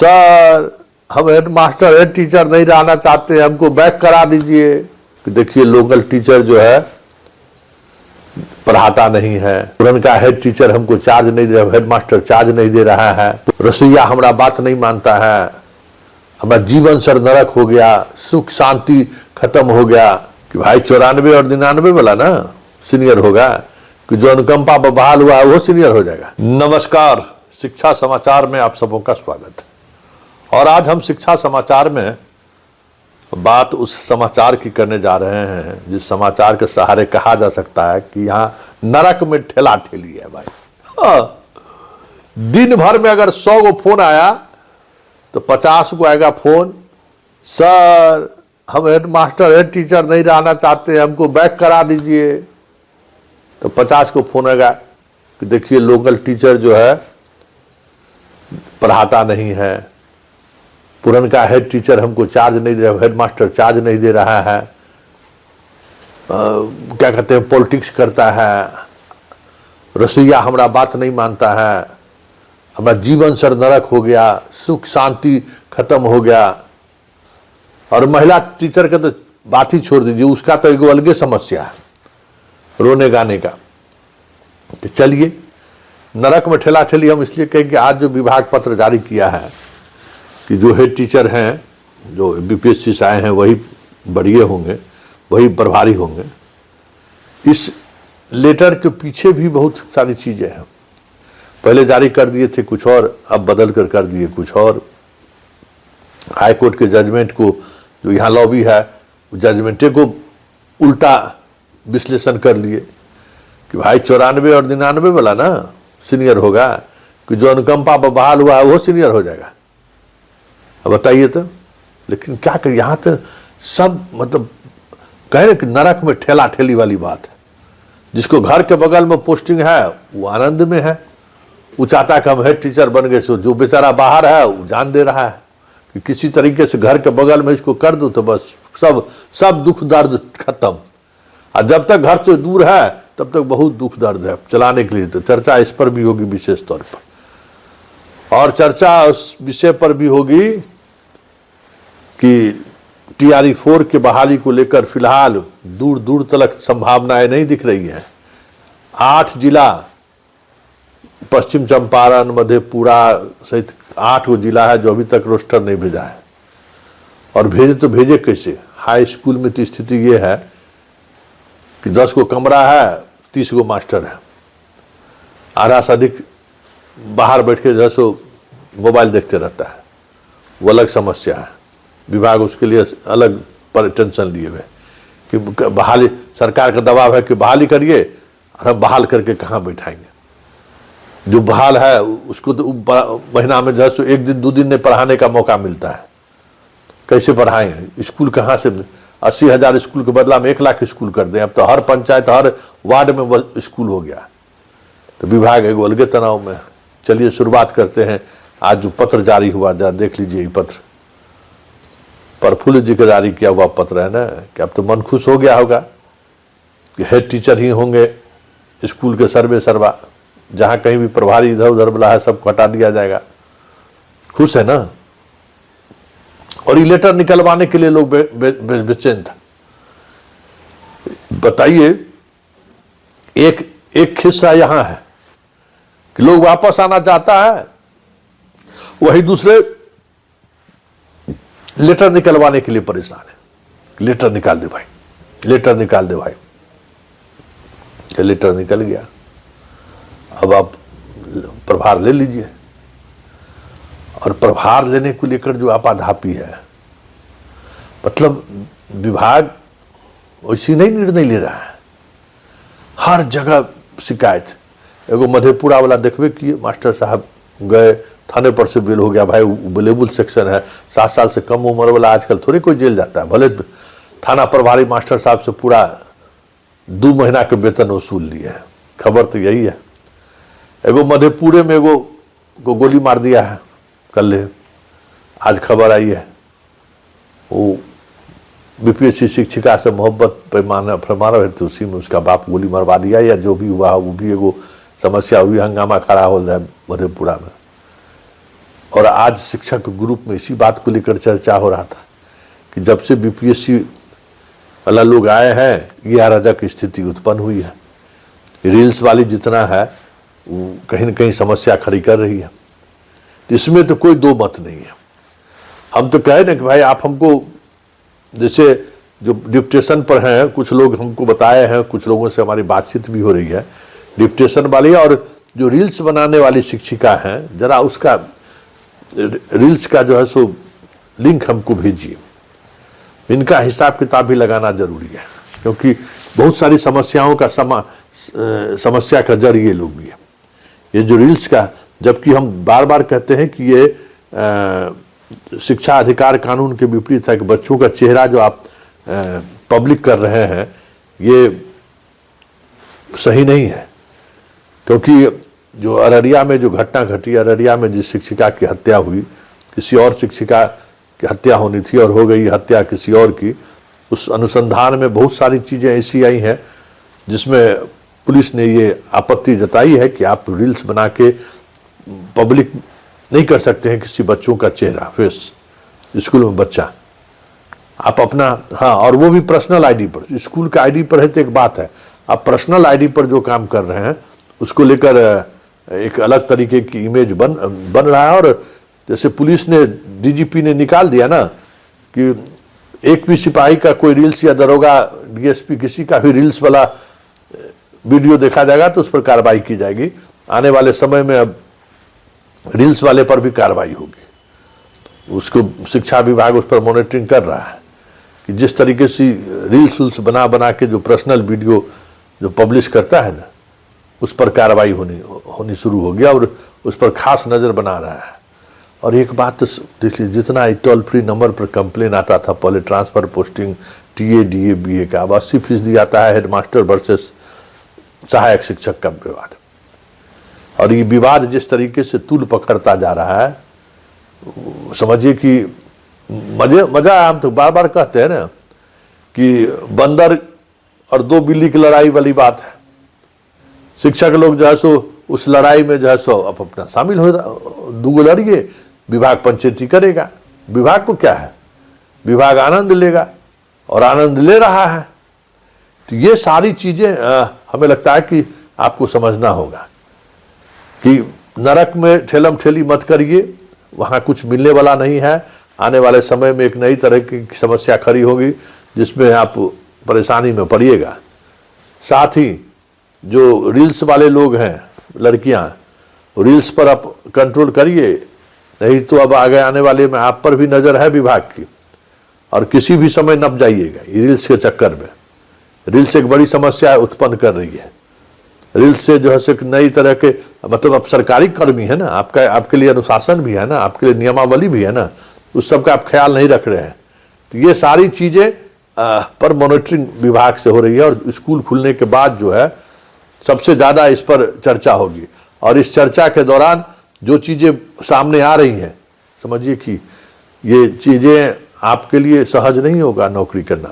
Sir हम head master head teacher नहीं रहना चाहते, हमको बैक करा दीजिए। देखिए लोकल टीचर जो है पढ़ाता नहीं है, उनका हेड टीचर हमको चार्ज नहीं दे रहा, हेड मास्टर चार्ज नहीं दे रहा है, रसोईया हमारा बात नहीं मानता है, हमारा जीवन सर नरक हो गया, सुख शांति खत्म हो गया। कि भाई 94 और 99 वाला ना सीनियर होगा कि जो अनुकंपा पर बहाल हुआ है वो सीनियर हो जाएगा। नमस्कार, शिक्षा समाचार में आप सबों का स्वागत है। और आज हम शिक्षा समाचार में बात उस समाचार की करने जा रहे हैं जिस समाचार के सहारे कहा जा सकता है कि यहाँ नरक में ठेला ठेली है। भाई दिन भर में अगर 100 गो फोन आया तो 50 को आएगा फोन, सर हम हेड मास्टर हेड टीचर नहीं रहना चाहते, हमको बैक करा दीजिए। तो 50 को फोन आएगा कि देखिए लोकल टीचर जो है पढ़ाता नहीं है, पुरनका हेड टीचर हमको चार्ज नहीं दे रहा, हेड मास्टर चार्ज नहीं दे रहा है, क्या कहते हैं पॉलिटिक्स करता है, रसोईया हमारा बात नहीं मानता है, हमारा जीवन सर नरक हो गया, सुख शांति खत्म हो गया। और महिला टीचर का तो बात ही छोड़ दीजिए, उसका तो एक अलग समस्या है रोने गाने का। तो चलिए नरक में ठेला ठेली हम इसलिए कहें कि आज जो विभाग पत्र जारी किया है कि जो हेड टीचर हैं, जो बीपीएससी से आए हैं वही बढ़िए होंगे, वही प्रभारी होंगे। इस लेटर के पीछे भी बहुत सारी चीज़ें हैं। पहले जारी कर दिए थे कुछ और, अब बदल कर दिए कुछ और। हाई कोर्ट के जजमेंट को जो यहाँ लॉबी है जजमेंटे को उल्टा विश्लेषण कर लिए कि भाई 94 और 99 वाला ना सीनियर होगा कि जो अनुकंपा पर बहाल हुआ है वो सीनियर हो जाएगा। अब बताइए तो, लेकिन क्या कर यहाँ तो सब मतलब कह रहे कि नरक में ठेला ठेली वाली बात है। जिसको घर के बगल में पोस्टिंग है वो आनंद में है, वो चाहता है कि हम हेड टीचर बन गए। सो जो बेचारा बाहर है वो जान दे रहा है कि किसी तरीके से घर के बगल में इसको कर दूं तो बस सब दुख दर्द खत्म। और जब तक घर से दूर है तब तक बहुत दुख दर्द है चलाने के लिए। तो चर्चा इस पर भी होगी विशेष तौर पर, और चर्चा उस विषय पर भी होगी कि TRE 4 के बहाली को लेकर फिलहाल दूर दूर तक संभावनाएं नहीं दिख रही हैं। 8 जिला, पश्चिम चंपारण, मधेपुरा सहित 8 वो जिला है जो अभी तक रोस्टर नहीं भेजा है। और भेजे तो भेजे कैसे? हाई स्कूल में तो स्थिति ये है कि 10 को कमरा है, 30 को मास्टर है, आधा से अधिक बाहर बैठ के 10 मोबाइल देखते रहता है। वो अलग समस्या है, विभाग उसके लिए अलग पर टेंशन लिए हुए कि बहाली, सरकार का दबाव है कि बहाली करिए, और हम बहाल करके कहाँ बैठाएंगे। जो बहाल है उसको तो महीना में 1 दिन 2 दिन में पढ़ाने का मौका मिलता है, कैसे पढ़ाएं? स्कूल कहाँ से 80,000 स्कूल के बदला में 1 लाख स्कूल कर दें। अब तो हर पंचायत हर वार्ड में स्कूल हो गया। तो विभाग एक अलगे तनाव में। चलिए शुरुआत करते हैं। आज जो पत्र जारी हुआ, जा देख लीजिए। ये पत्र प्रफुल्ल जी का जारी किया हुआ पत्र है ना, कि अब तो मन खुश हो गया होगा कि हेड टीचर ही होंगे स्कूल के सर्वे सर्वा, जहाँ कहीं भी प्रभारी इधर उधर वाला है सबको हटा दिया जाएगा। खुश है ना? और ये लेटर निकलवाने के लिए लोग बेचैन था। बताइए, एक हिस्सा यहां है कि लोग वापस आना चाहता है, वही दूसरे लेटर निकलवाने के लिए परेशान है। लेटर निकाल दे भाई, लेटर निकाल दे भाई। ये लेटर निकल गया, अब आप प्रभार ले लीजिए। और प्रभार लेने को लेकर जो आपाधापी है, मतलब विभाग वैसी नहीं निर्णय ले रहा है, हर जगह शिकायत। एगो मधेपुरा वाला देखबे किए, मास्टर साहब गए थाने पर से बेल हो गया। भाई अवेलेबल सेक्शन है, 7 साल से कम उम्र वाला आजकल थोड़ी कोई जेल जाता है। भले थाना प्रभारी मास्टर साहब से पूरा 2 महीना के वेतन वसूल लिए है। खबर तो यही है। एगो मधेपुरे में एगो को गोली मार दिया है कल, आज खबर आई है। वो बीपीएससी शिक्षिका से मोहब्बत पैमाना है तो उसी में उसका बाप गोली मरवा दिया, या जो भी हुआ वो भी एगो समस्या हुई, हंगामा खड़ा हो रहा है मधेपुरा में। और आज शिक्षक ग्रुप में इसी बात को लेकर चर्चा हो रहा था कि जब से बीपीएससी वाला लोग आए हैं ये अराजक स्थिति उत्पन्न हुई है। रील्स वाली जितना है वो कहीं न कहीं समस्या खड़ी कर रही है। इसमें तो कोई दो मत नहीं है। हम तो कहे ना कि भाई आप हमको, जैसे जो डिप्टेशन पर हैं कुछ लोग हमको बताए हैं, कुछ लोगों से हमारी बातचीत भी हो रही है डिप्टेशन वाली, और जो रील्स बनाने वाली शिक्षिका हैं जरा उसका रील्स का जो है सो लिंक हमको भेजिए। इनका हिसाब किताब भी लगाना जरूरी है, क्योंकि बहुत सारी समस्याओं का समस्या का जड़ ये लोग भी है। ये जो रील्स का, जबकि हम बार बार कहते हैं कि ये शिक्षा अधिकार कानून के विपरीत है कि बच्चों का चेहरा जो आप पब्लिक कर रहे हैं ये सही नहीं है। क्योंकि जो अररिया में जो घटना घटी, अररिया में जिस शिक्षिका की हत्या हुई, किसी और शिक्षिका की हत्या होनी थी और हो गई हत्या किसी और की, उस अनुसंधान में बहुत सारी चीज़ें ऐसी आई हैं जिसमें पुलिस ने ये आपत्ति जताई है कि आप रील्स बना के पब्लिक नहीं कर सकते हैं किसी बच्चों का चेहरा, फेस। स्कूल में बच्चा आप अपना, हाँ, और वो भी पर्सनल आईडी पर। स्कूल का आईडी पर है तो एक बात है, आप पर्सनल आईडी पर जो काम कर रहे हैं उसको लेकर एक अलग तरीके की इमेज बन रहा है। और जैसे पुलिस ने, डीजीपी ने निकाल दिया ना कि एक भी सिपाही का कोई रील्स या दरोगा, डीएसपी किसी का भी रील्स वाला वीडियो देखा जाएगा तो उस पर कार्रवाई की जाएगी। आने वाले समय में अब रील्स वाले पर भी कार्रवाई होगी। उसको शिक्षा विभाग उस पर मॉनिटरिंग कर रहा है कि जिस तरीके से रील्स बना के जो पर्सनल वीडियो जो पब्लिश करता है ना, उस पर कार्रवाई होनी शुरू हो गया और उस पर खास नज़र बना रहा है। और एक बात तो देखिए, जितना टोल फ्री नंबर पर कंप्लेन आता था पहले, transfer posting, TA DA BA का, अब 80% आता है हेडमास्टर वर्सेस सहायक शिक्षक का विवाद। और ये विवाद जिस तरीके से तूल पकड़ता जा रहा है, समझिए कि मजा, हम तो बार बार कहते हैं ना कि बंदर और दो बिल्ली की लड़ाई वाली बात है। शिक्षक लोग जो है सो उस लड़ाई में जो है सो अब अपना शामिल हो, दूगो लड़िए, विभाग पंचायती करेगा। विभाग को क्या है, विभाग आनंद लेगा और आनंद ले रहा है। तो ये सारी चीज़ें हमें लगता है कि आपको समझना होगा कि नरक में ठेलम ठेली मत करिए, वहाँ कुछ मिलने वाला नहीं है। आने वाले समय में एक नई तरह की समस्या खड़ी होगी जिसमें आप परेशानी में पड़िएगा। साथ ही जो रील्स वाले लोग हैं, लड़कियां, रील्स पर आप कंट्रोल करिए, नहीं तो अब आगे आने वाले में आप पर भी नज़र है विभाग की, और किसी भी समय नप जाइएगा। ये रील्स के चक्कर में रील्स एक बड़ी समस्या उत्पन्न कर रही है। रील्स से जो है सो नई तरह के, मतलब आप सरकारी कर्मी है ना, आपके लिए अनुशासन भी है ना, आपके लिए नियमावली भी है ना, उस सब का आप ख्याल नहीं रख रहे हैं। तो ये सारी चीज़ें पर मॉनिटरिंग विभाग से हो रही है। और स्कूल खुलने के बाद जो है सबसे ज़्यादा इस पर चर्चा होगी। और इस चर्चा के दौरान जो चीज़ें सामने आ रही हैं, समझिए कि ये चीज़ें आपके लिए सहज नहीं होगा नौकरी करना।